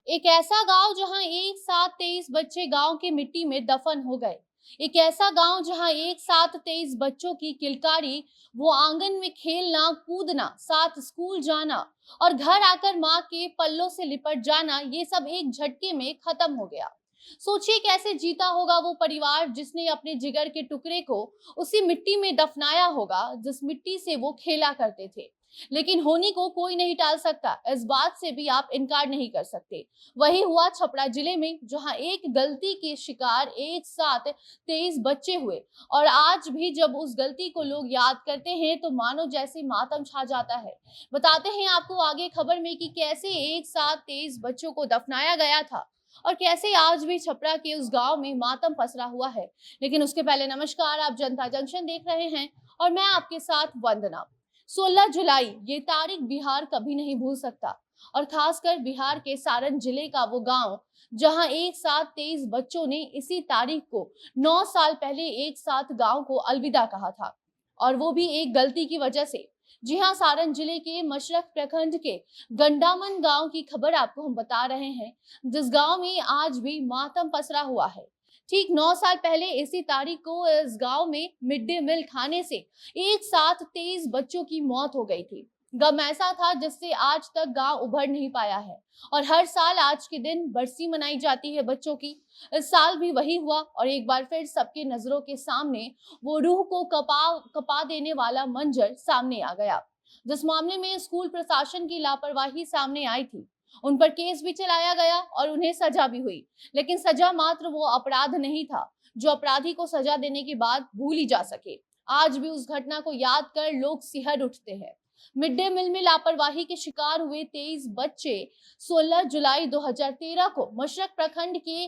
एक ऐसा गांव जहां एक साथ 23 बच्चे गांव की मिट्टी में दफन हो गए। एक ऐसा गांव जहां एक साथ 23 बच्चों की किलकारी, वो आंगन में खेलना कूदना, साथ स्कूल जाना और घर आकर माँ के पल्लों से लिपट जाना, ये सब एक झटके में खत्म हो गया। सोचिए कैसे जीता होगा वो परिवार जिसने अपने जिगर के टुकड़े को उसी मिट्टी में दफनाया होगा जिस मिट्टी से वो खेला करते थे। लेकिन होनी को कोई नहीं टाल सकता, इस बात से भी आप इनकार नहीं कर सकते। वही हुआ छपरा जिले में, जहां एक गलती के शिकार एक साथ 23 बच्चे हुए। और आज भी जब उस गलती को लोग याद करते हैं तो मानो जैसे मातम छा जाता है। बताते हैं आपको आगे खबर में कि कैसे एक साथ 23 बच्चों को दफनाया गया था और कैसे आज भी छपरा के उस गांव में मातम पसरा हुआ है। लेकिन उसके पहले नमस्कार, आप जनता जंक्शन देख रहे हैं और मैं आपके साथ वंदना। 16 जुलाई, ये तारीख बिहार कभी नहीं भूल सकता। और खासकर बिहार के सारण जिले का वो गांव जहां एक साथ 23 बच्चों ने इसी तारीख को 9 साल पहले एक साथ गांव को अलविदा कहा था, और वो भी एक गलती की वजह से। जी हाँ, सारण जिले के मशरक प्रखंड के गंडामन गांव की खबर आपको हम बता रहे हैं, जिस गांव में आज भी मातम पसरा हुआ है। ठीक 9 साल पहले इसी तारीख को इस गांव में मिड डे मील खाने से एक साथ 23 बच्चों की मौत हो गई थी। गम ऐसा था जिससे आज तक गांव उभर नहीं पाया है। और हर साल आज के दिन बरसी मनाई जाती है बच्चों की। इस साल भी वही हुआ और एक बार फिर सबके नजरों के सामने वो रूह को कपा कपा देने वाला मंजर सामने आ गया। जिस मामले में स्कूल प्रशासन की लापरवाही सामने आई थी, उन पर केस भी चलाया गया और उन्हें सजा भी हुई। लेकिन सजा मात्र वो अपराध नहीं था जो अपराधी को सजा देने के बाद भूल ही जा सके। आज भी उस घटना को याद कर लोग सिहर उठते हैं। मिड डे मील में लापरवाही के शिकार हुए 23 बच्चे 16 जुलाई 2013 को मशरक प्रखंड के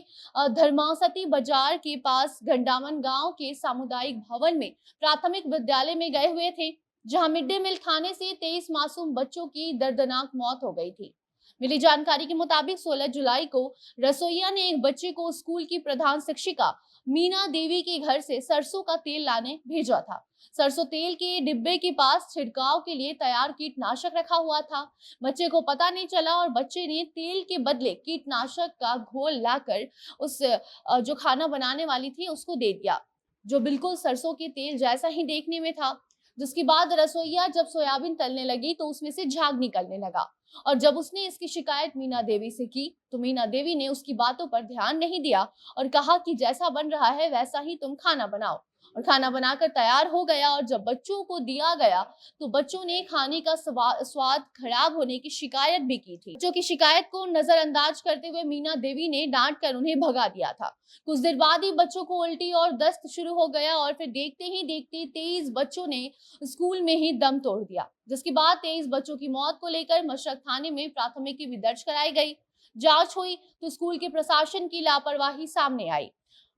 धर्मासती बाजार के पास घंडामन गांव के सामुदायिक भवन में प्राथमिक विद्यालय में गए हुए थे, जहां मिड डे मील खाने से 23 मासूम बच्चों की दर्दनाक मौत हो गई थी। मिली जानकारी के मुताबिक 16 जुलाई को रसोइया ने एक बच्चे को स्कूल की प्रधान शिक्षिका मीना देवी के घर से सरसों का तेल लाने भेजा था। सरसों तेल के डिब्बे के पास छिड़काव के लिए तैयार कीटनाशक रखा हुआ था। बच्चे को पता नहीं चला और बच्चे ने तेल के बदले कीटनाशक का घोल लाकर उस जो खाना बनाने वाली थी उसको दे दिया, जो बिल्कुल सरसों के तेल जैसा ही देखने में था। जिसके बाद रसोइया जब सोयाबीन तलने लगी तो उसमें से झाग निकलने लगा। और जब उसने इसकी शिकायत मीना देवी से की तो मीना देवी ने उसकी बातों पर ध्यान नहीं दिया और कहा कि जैसा बन रहा है वैसा ही तुम खाना बनाओ। और खाना बनाकर तैयार हो गया और जब बच्चों को दिया गया तो बच्चों ने खाने का स्वाद खराब होने की शिकायत भी की थी। बच्चों की शिकायत को नजरअंदाज करते हुए मीना देवी ने डांट कर उन्हें भगा दिया था। कुछ देर बाद ही बच्चों को उल्टी और दस्त शुरू हो गया और फिर देखते ही देखते 23 बच्चों ने स्कूल में ही दम तोड़ दिया। जिसके बाद 23 बच्चों की मौत को लेकर मशरक थाने में प्राथमिकी भी दर्ज कराई गई। जांच हुई तो स्कूल के प्रशासन की लापरवाही सामने आई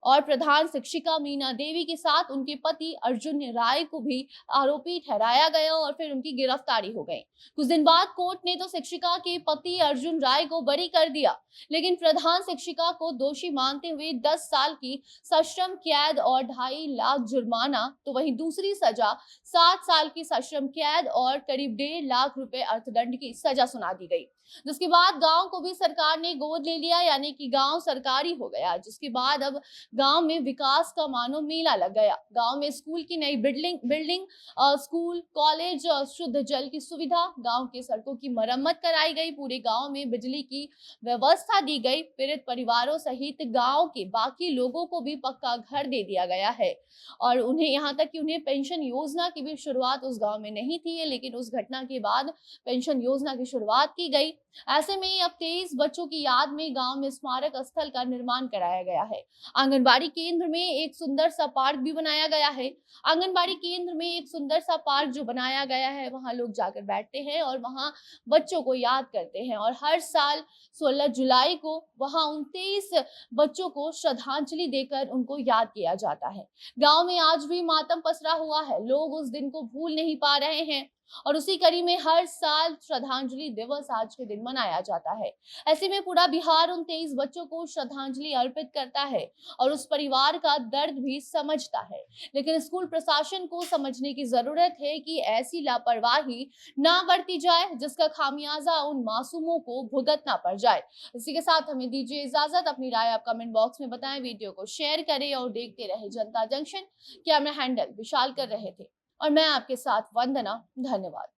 और प्रधान शिक्षिका मीना देवी के साथ उनके पति अर्जुन राय को भी आरोपी ठहराया गया और फिर उनकी गिरफ्तारी हो गई। कुछ दिन बाद कोर्ट ने तो शिक्षिका के पति अर्जुन राय को बरी कर दिया, लेकिन प्रधान शिक्षिका को दोषी मानते हुए 10 साल की सश्रम कैद और 2.5 लाख जुर्माना, तो वहीं दूसरी सजा 7 साल की सश्रम कैद और करीब 1.5 लाख रुपए अर्थदंड की सजा सुना दी गई। जिसके बाद गांव को भी सरकार ने गोद ले लिया, यानी कि गांव सरकारी हो गया। जिसके बाद अब गांव में विकास का मानो मेला लग गया। गांव में स्कूल की नई बिल्डिंग, स्कूल, कॉलेज, शुद्ध जल की सुविधा, गांव के सड़कों की मरम्मत कराई गई, पूरे गांव में बिजली की व्यवस्था दी गई। पीड़ित परिवारों सहित गांव के बाकी लोगों को भी पक्का घर दे दिया गया है और उन्हें यहाँ तक कि उन्हें पेंशन योजना की भी शुरुआत उस गांव में नहीं थी, लेकिन उस घटना के बाद पेंशन योजना की शुरुआत की गई। ऐसे में अब 23 बच्चों की याद में गांव में स्मारक स्थल का निर्माण कराया गया है। आंगनबाड़ी केंद्र में एक सुंदर सा पार्क भी बनाया गया है। आंगनबाड़ी केंद्र में एक सुंदर सा पार्क जो बनाया गया है, वहां लोग जाकर बैठते हैं और वहां बच्चों को याद करते हैं। और हर साल 16 जुलाई को वहां 29 बच्चों को श्रद्धांजलि देकर उनको याद किया जाता है। गांव में आज भी मातम पसरा हुआ है, लोग उस दिन को भूल नहीं पा रहे हैं और उसी कड़ी में हर साल श्रद्धांजलि दिवस आज के दिन मनाया जाता है। ऐसे में पूरा बिहार उन 23 बच्चों को श्रद्धांजलि अर्पित करता है और उस परिवार का दर्द भी समझता है। लेकिन स्कूल प्रशासन को समझने की जरूरत है कि ऐसी लापरवाही ना बरती जाए जिसका खामियाजा उन मासूमों को भुगतना पड़ जाए। इसी के साथ हमें दीजिए इजाजत। अपनी राय आप कमेंट बॉक्स में बताएं, वीडियो को शेयर करें और देखते रहे जनता जंक्शन। कैमरा हैंडल विशाल कर रहे थे और मैं आपके साथ वंदना। धन्यवाद।